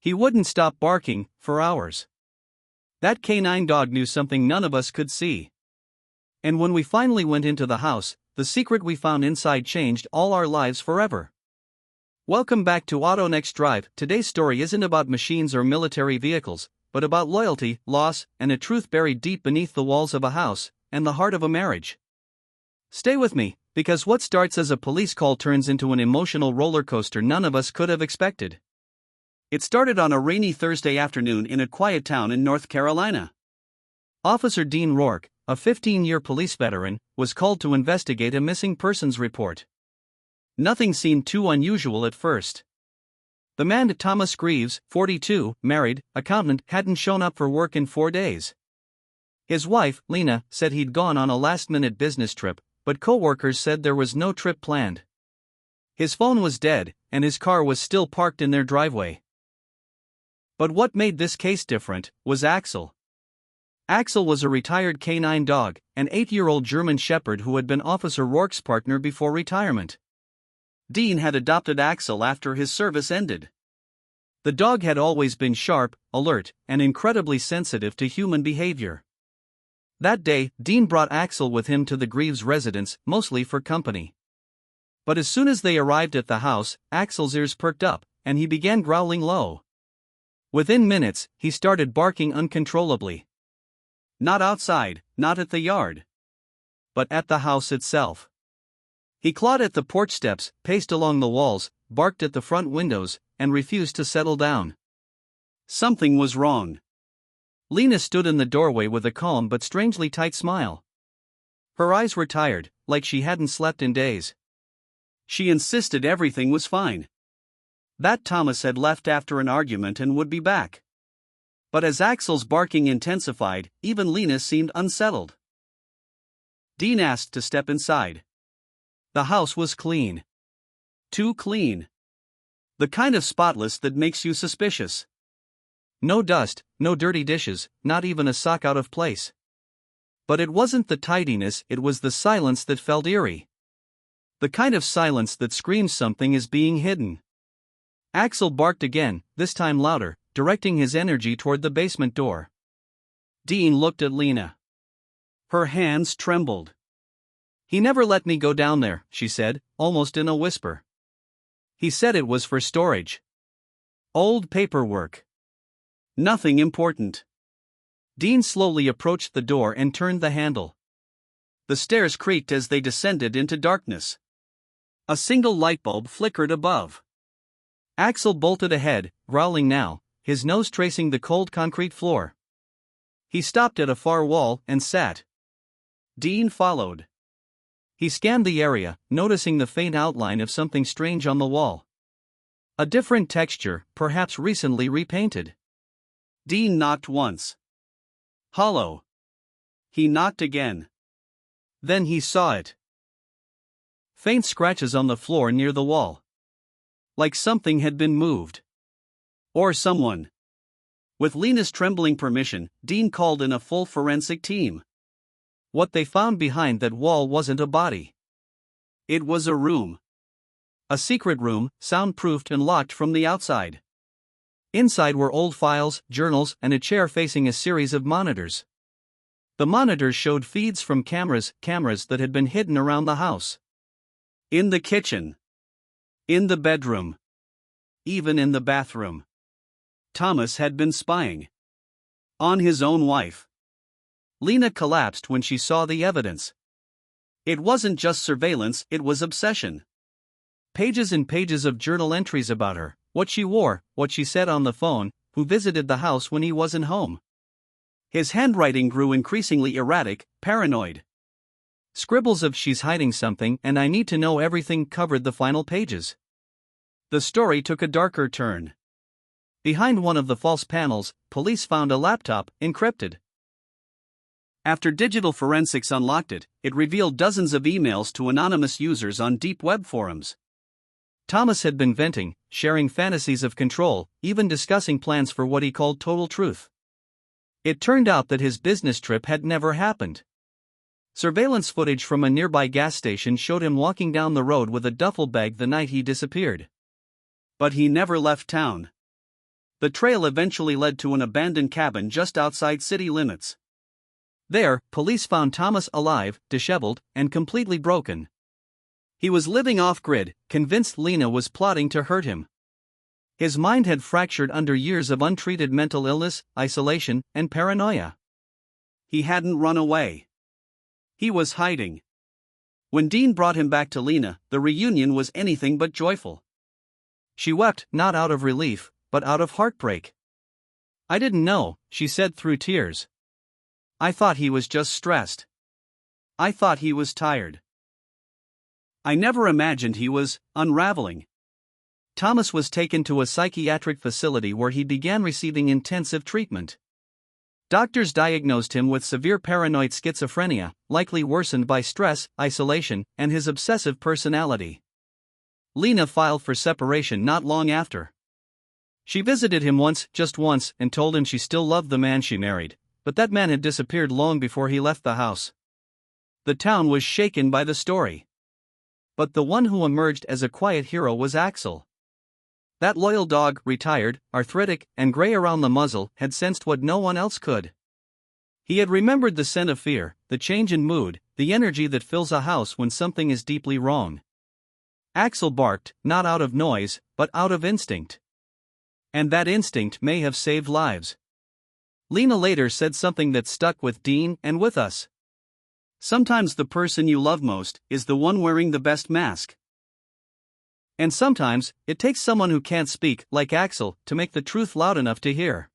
He wouldn't stop barking, for hours. That canine dog knew something none of us could see. And when we finally went into the house, the secret we found inside changed all our lives forever. Welcome back to Auto Next Drive. Today's story isn't about machines or military vehicles, but about loyalty, loss, and a truth buried deep beneath the walls of a house and the heart of a marriage. Stay with me, because what starts as a police call turns into an emotional roller coaster none of us could have expected. It started on a rainy Thursday afternoon in a quiet town in North Carolina. Officer Dean Rourke, a 15-year police veteran, was called to investigate a missing persons report. Nothing seemed too unusual at first. The man, Thomas Greaves, 42, married, accountant, hadn't shown up for work in 4 days. His wife, Lena, said he'd gone on a last-minute business trip, but co-workers said there was no trip planned. His phone was dead, and his car was still parked in their driveway. But what made this case different was Axel. Axel was a retired canine dog, an 8-year-old German Shepherd who had been Officer Rourke's partner before retirement. Dean had adopted Axel after his service ended. The dog had always been sharp, alert, and incredibly sensitive to human behavior. That day, Dean brought Axel with him to the Greaves residence, mostly for company. But as soon as they arrived at the house, Axel's ears perked up, and he began growling low. Within minutes, he started barking uncontrollably. Not outside, not at the yard, but at the house itself. He clawed at the porch steps, paced along the walls, barked at the front windows, and refused to settle down. Something was wrong. Lena stood in the doorway with a calm but strangely tight smile. Her eyes were tired, like she hadn't slept in days. She insisted everything was fine. That Thomas had left after an argument and would be back. But as Axel's barking intensified, even Lena seemed unsettled. Dean asked to step inside. The house was clean. Too clean. The kind of spotless that makes you suspicious. No dust, no dirty dishes, not even a sock out of place. But it wasn't the tidiness, it was the silence that felt eerie. The kind of silence that screams something is being hidden. Axel barked again, this time louder, directing his energy toward the basement door. Dean looked at Lena. Her hands trembled. He never let me go down there, she said, almost in a whisper. He said it was for storage. Old paperwork. Nothing important. Dean slowly approached the door and turned the handle. The stairs creaked as they descended into darkness. A single light bulb flickered above. Axel bolted ahead, growling now, his nose tracing the cold concrete floor. He stopped at a far wall and sat. Dean followed. He scanned the area, noticing the faint outline of something strange on the wall. A different texture, perhaps recently repainted. Dean knocked once. Hollow. He knocked again. Then he saw it. Faint scratches on the floor near the wall. Like something had been moved. Or someone. With Lena's trembling permission, Dean called in a full forensic team. What they found behind that wall wasn't a body. It was a room. A secret room, soundproofed and locked from the outside. Inside were old files, journals, and a chair facing a series of monitors. The monitors showed feeds from cameras that had been hidden around the house. In the kitchen. In the bedroom. Even in the bathroom. Thomas had been spying. On his own wife. Lena collapsed when she saw the evidence. It wasn't just surveillance, it was obsession. Pages and pages of journal entries about her, what she wore, what she said on the phone, who visited the house when he wasn't home. His handwriting grew increasingly erratic, paranoid. Scribbles of "she's hiding something" and "I need to know everything" covered the final pages. The story took a darker turn. Behind one of the false panels, police found a laptop, encrypted. After digital forensics unlocked it, it revealed dozens of emails to anonymous users on deep web forums. Thomas had been venting, sharing fantasies of control, even discussing plans for what he called total truth. It turned out that his business trip had never happened. Surveillance footage from a nearby gas station showed him walking down the road with a duffel bag the night he disappeared. But he never left town. The trail eventually led to an abandoned cabin just outside city limits. There, police found Thomas alive, disheveled, and completely broken. He was living off-grid, convinced Lena was plotting to hurt him. His mind had fractured under years of untreated mental illness, isolation, and paranoia. He hadn't run away. He was hiding. When Dean brought him back to Lena, the reunion was anything but joyful. She wept, not out of relief, but out of heartbreak. "I didn't know," she said through tears. "I thought he was just stressed. I thought he was tired. I never imagined he was unraveling." Thomas was taken to a psychiatric facility where he began receiving intensive treatment. Doctors diagnosed him with severe paranoid schizophrenia, likely worsened by stress, isolation, and his obsessive personality. Lena filed for separation not long after. She visited him once, just once, and told him she still loved the man she married, but that man had disappeared long before he left the house. The town was shaken by the story. But the one who emerged as a quiet hero was Axel. That loyal dog, retired, arthritic, and gray around the muzzle, had sensed what no one else could. He had remembered the scent of fear, the change in mood, the energy that fills a house when something is deeply wrong. Axel barked, not out of noise, but out of instinct. And that instinct may have saved lives. Lena later said something that stuck with Dean and with us. "Sometimes the person you love most is the one wearing the best mask. And sometimes, it takes someone who can't speak, like Axel, to make the truth loud enough to hear."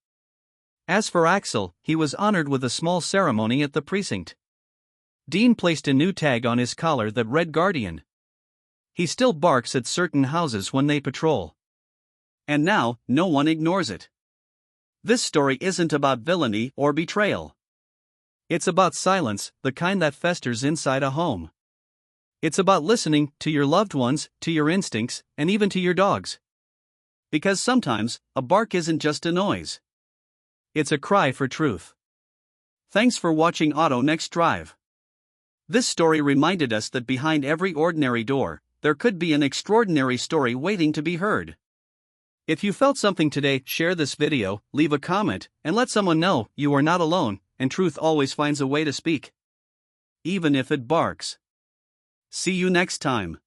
As for Axel, he was honored with a small ceremony at the precinct. Dean placed a new tag on his collar that read Guardian. He still barks at certain houses when they patrol. And now, no one ignores it. This story isn't about villainy or betrayal. It's about silence, the kind that festers inside a home. It's about listening to your loved ones, to your instincts, and even to your dogs. Because sometimes, a bark isn't just a noise. It's a cry for truth. Thanks for watching Auto Next Drive. This story reminded us that behind every ordinary door, there could be an extraordinary story waiting to be heard. If you felt something today, share this video, leave a comment, and let someone know you are not alone, and truth always finds a way to speak. Even if it barks. See you next time.